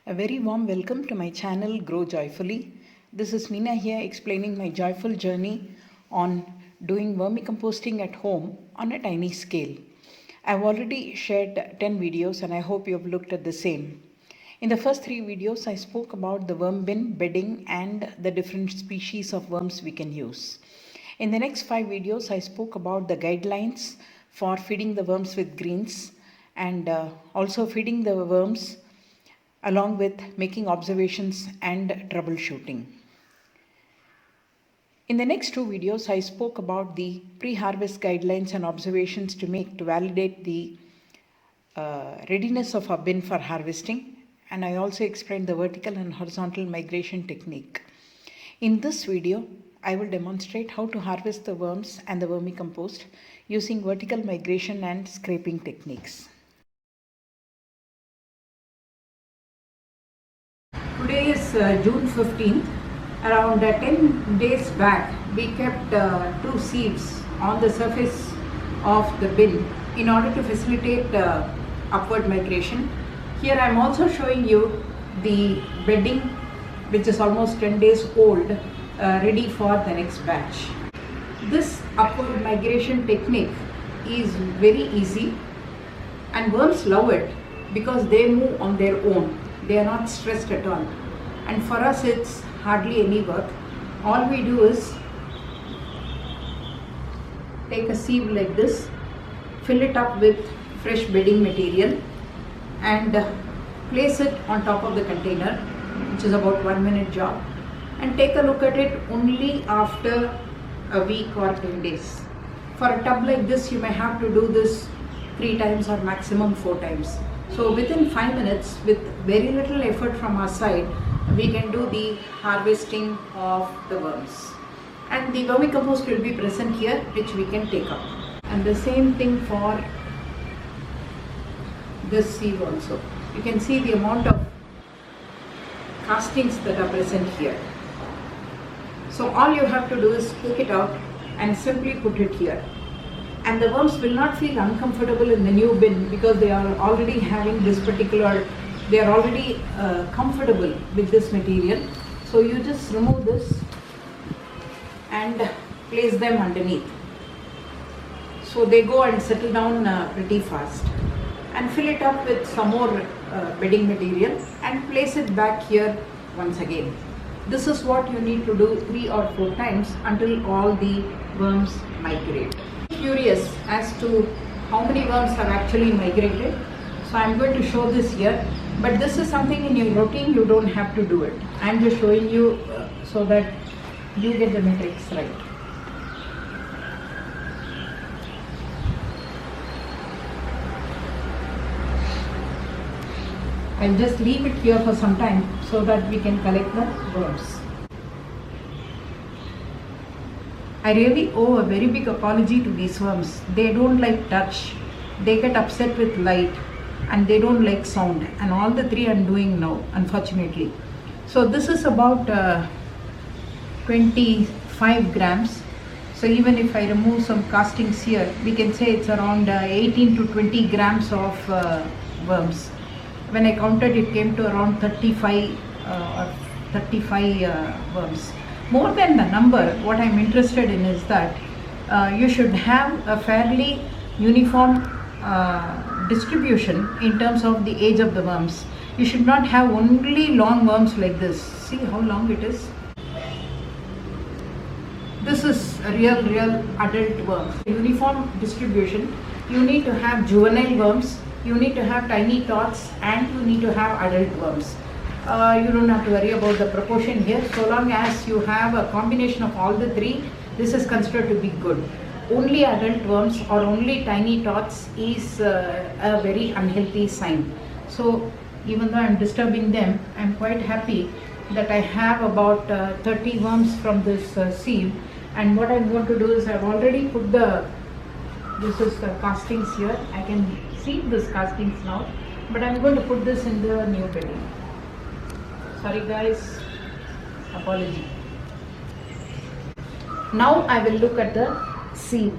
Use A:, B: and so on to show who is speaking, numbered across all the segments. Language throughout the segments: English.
A: A very warm welcome to my channel Grow Joyfully. This is Meena here explaining my joyful journey on doing vermicomposting at home on a tiny scale. I've already shared 10 videos and I hope you have looked at the same. In the first 3 videos, I spoke about the worm bin, bedding and the different species of worms we can use. In the next 5 videos, I spoke about the guidelines for feeding the worms with greens and also feeding the worms along with making observations and troubleshooting. In the next 2 videos, I spoke about the pre-harvest guidelines and observations to make to validate the readiness of our bin for harvesting, and I also explained the vertical and horizontal migration technique. In this video, I will demonstrate how to harvest the worms and the vermicompost using vertical migration and scraping techniques. Today is June 15th. Around 10 days back, we kept 2 sieves on the surface of the bin in order to facilitate upward migration. Here I am also showing you the bedding, which is almost 10 days old, ready for the next batch. This upward migration technique is very easy and worms love it because they move on their own. They are not stressed at all, and for us it's hardly any work. All we do is take a sieve like this, fill it up with fresh bedding material and place it on top of the container, which is about 1 minute job, and take a look at it only after a week or 10 days. For a tub like this, you may have to do this 3 times or maximum 4 times. So within 5 minutes, with very little effort from our side, we can do the harvesting of the worms. And the vermicompost will be present here, which we can take up. And the same thing for this sieve also. You can see the amount of castings that are present here. So all you have to do is take it out and simply put it here. And the worms will not feel uncomfortable in the new bin because they are already having this particular, they are already comfortable with this material. So you just remove this and place them underneath. So they go and settle down pretty fast. And fill it up with some more bedding material and place it back here once again. This is what you need to do 3 or 4 times until all the worms migrate. Curious as to how many worms have actually migrated, so I am going to show this here, but this is something in your routine you don't have to do it. I am just showing you so that you get the metrics right. I'll just leave it here for some time so that we can collect the worms. I really owe a very big apology to these worms. They don't like touch, they get upset with light, and they don't like sound. And all the 3 I'm doing now, unfortunately. So this is about 25 grams. So even if I remove some castings here, we can say it's around 18 to 20 grams of worms. When I counted, it came to around 35 worms. More than the number, what I'm interested in is that you should have a fairly uniform distribution in terms of the age of the worms. You should not have only long worms like this. See how long it is? This is a real adult worm. Uniform distribution. You need to have juvenile worms, you need to have tiny tots, and you need to have adult worms. You don't have to worry about the proportion here. So long as you have a combination of all the 3, this is considered to be good. Only adult worms or only tiny tots is a very unhealthy sign. So even though I'm disturbing them, I'm quite happy that I have about 30 worms from this sieve. And what I'm going to do is I've already put this is the castings here. I can see this castings now, but I'm going to put this in the new bedding. Sorry guys, apology. Now I will look at the sieve.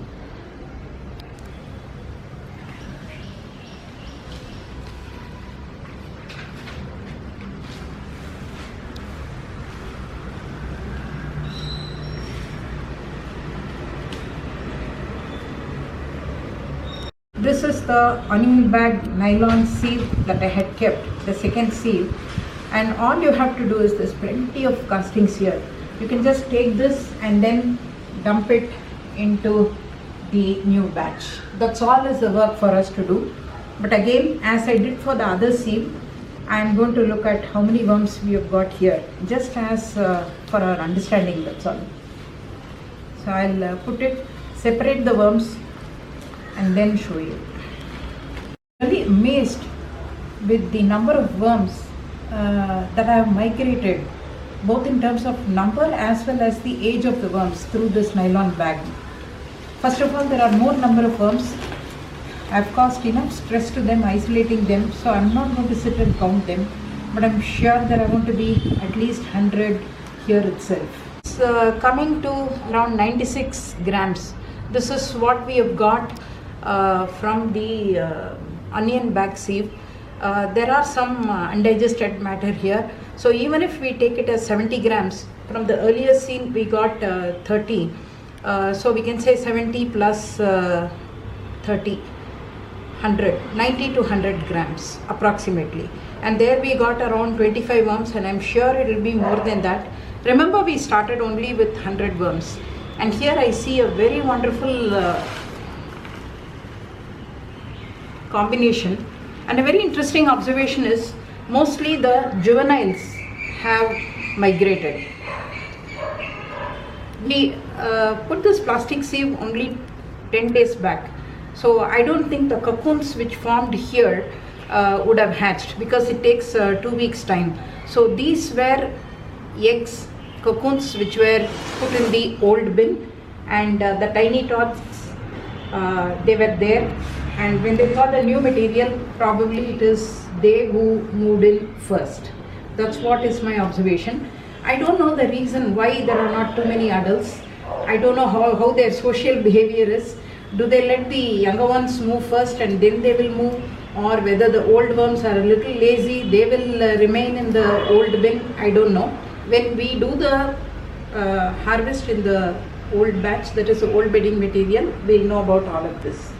A: This is the onion bag nylon sieve that I had kept, the second sieve. And all you have to do is, there's plenty of castings here. You can just take this and then dump it into the new batch. That's all is the work for us to do. But again, as I did for the other sieve, I am going to look at how many worms we have got here, just as for our understanding, that's all. So I'll put it, separate the worms and then show you. Really amazed with the number of worms that I have migrated, both in terms of number as well as the age of the worms through this nylon bag. First of all, there are more number of worms. I have caused enough stress to them, isolating them, so I'm not going to sit and count them, but I'm sure there are going to be at least 100 here itself. It's coming to around 96 grams. This is what we have got from the onion bag sieve. There are some undigested matter here, so even if we take it as 70 grams, from the earlier sieve we got 30, so we can say 70 plus 30, 100, 90 to 100 grams approximately. And there we got around 25 worms, and I'm sure it will be more than that. Remember, we started only with 100 worms, and here I see a very wonderful combination. And a very interesting observation is, mostly the juveniles have migrated. We put this plastic sieve only 10 days back, so I don't think the cocoons which formed here would have hatched, because it takes 2 weeks time. So these were eggs, cocoons which were put in the old bin, and the tiny tots, they were there, and when they saw the new material, probably it is they who moved in first. That's what is my observation. I don't know the reason why there are not too many adults. I don't know how their social behavior is. Do they let the younger ones move first and then they will move, or whether the old worms are a little lazy, they will remain in the old bin? I don't know. When we do the harvest in the old batch, that is the old bedding material, we'll know about all of this.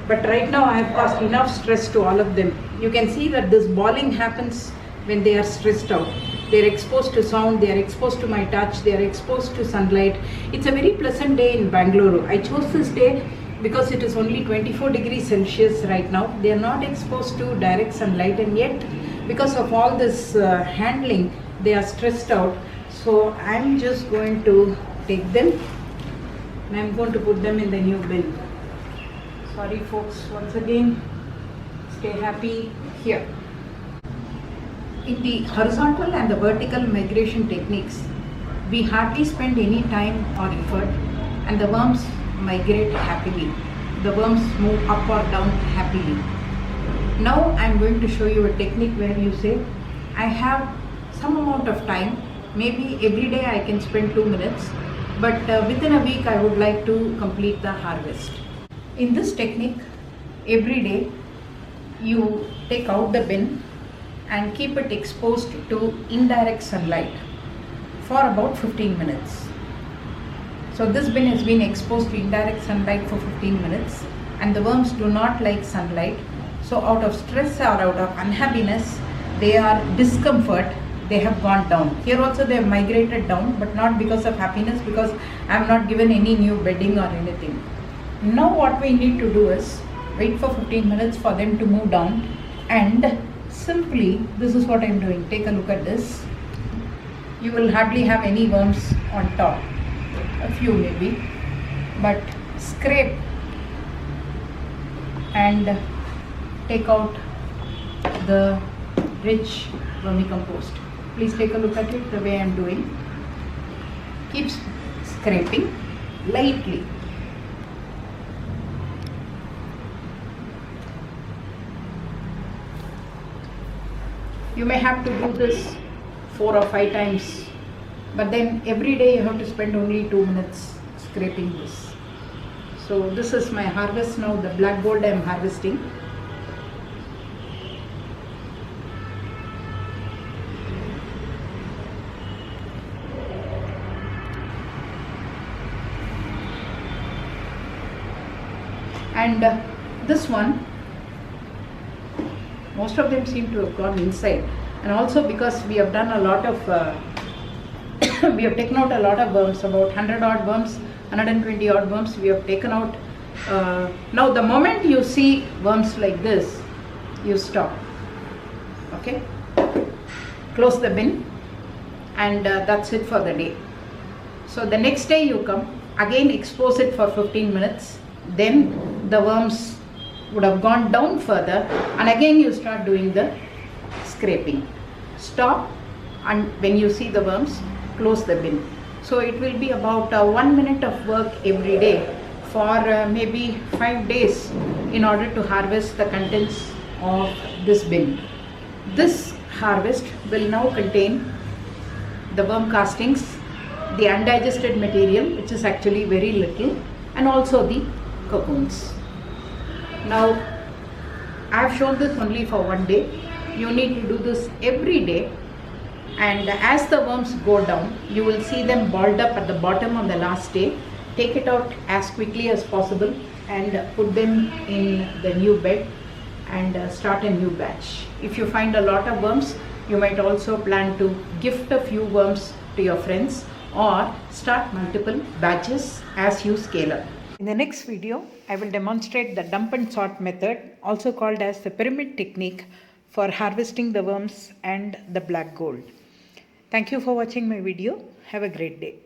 A: But right now I have caused enough stress to all of them. You can see that this balling happens when they are stressed out. They are exposed to sound, they are exposed to my touch, they are exposed to sunlight. It's a very pleasant day in Bangalore. I chose this day because it is only 24 degrees Celsius right now. They are not exposed to direct sunlight, and yet because of all this handling, they are stressed out. So I'm just going to take them and I'm going to put them in the new bin. Sorry folks, once again, stay happy here. In the horizontal and the vertical migration techniques, we hardly spend any time or effort, and the worms migrate happily. The worms move up or down happily. Now I am going to show you a technique where you say, I have some amount of time, maybe every day I can spend 2 minutes, but within a week I would like to complete the harvest. In this technique, every day you take out the bin and keep it exposed to indirect sunlight for about 15 minutes. So this bin has been exposed to indirect sunlight for 15 minutes, and the worms do not like sunlight. So out of stress or out of unhappiness, they are discomfort, they have gone down. Here also they have migrated down, but not because of happiness, because I have not given any new bedding or anything. Now what we need to do is wait for 15 minutes for them to move down, and simply, this is what I am doing. Take a look at this. You will hardly have any worms on top, a few maybe, but scrape and take out the rich vermicompost. Please take a look at it the way I am doing. Keep scraping lightly. You may have to do this 4 or 5 times, but then every day you have to spend only 2 minutes scraping this. So this is my harvest now, the black gold I am harvesting. And This one, most of them seem to have gone inside, and also because we have done a lot of we have taken out a lot of worms, about 100 odd worms, 120 odd worms we have taken out. Now the moment you see worms like this, you stop. Okay, close the bin, and that's it for the day. So the next day you come again, expose it for 15 minutes, then the worms would have gone down further, and again you start doing the scraping. Stop, and when you see the worms, close the bin. So it will be about 1 minute of work every day for maybe 5 days in order to harvest the contents of this bin. This harvest will now contain the worm castings, the undigested material, which is actually very little, and also the cocoons. Now, I have shown this only for 1 day. You need to do this every day, and as the worms go down, you will see them balled up at the bottom on the last day. Take it out as quickly as possible and put them in the new bed and start a new batch. If you find a lot of worms, you might also plan to gift a few worms to your friends or start multiple batches as you scale up. In the next video, I will demonstrate the dump and sort method, also called as the pyramid technique, for harvesting the worms and the black gold. Thank you for watching my video. Have a great day.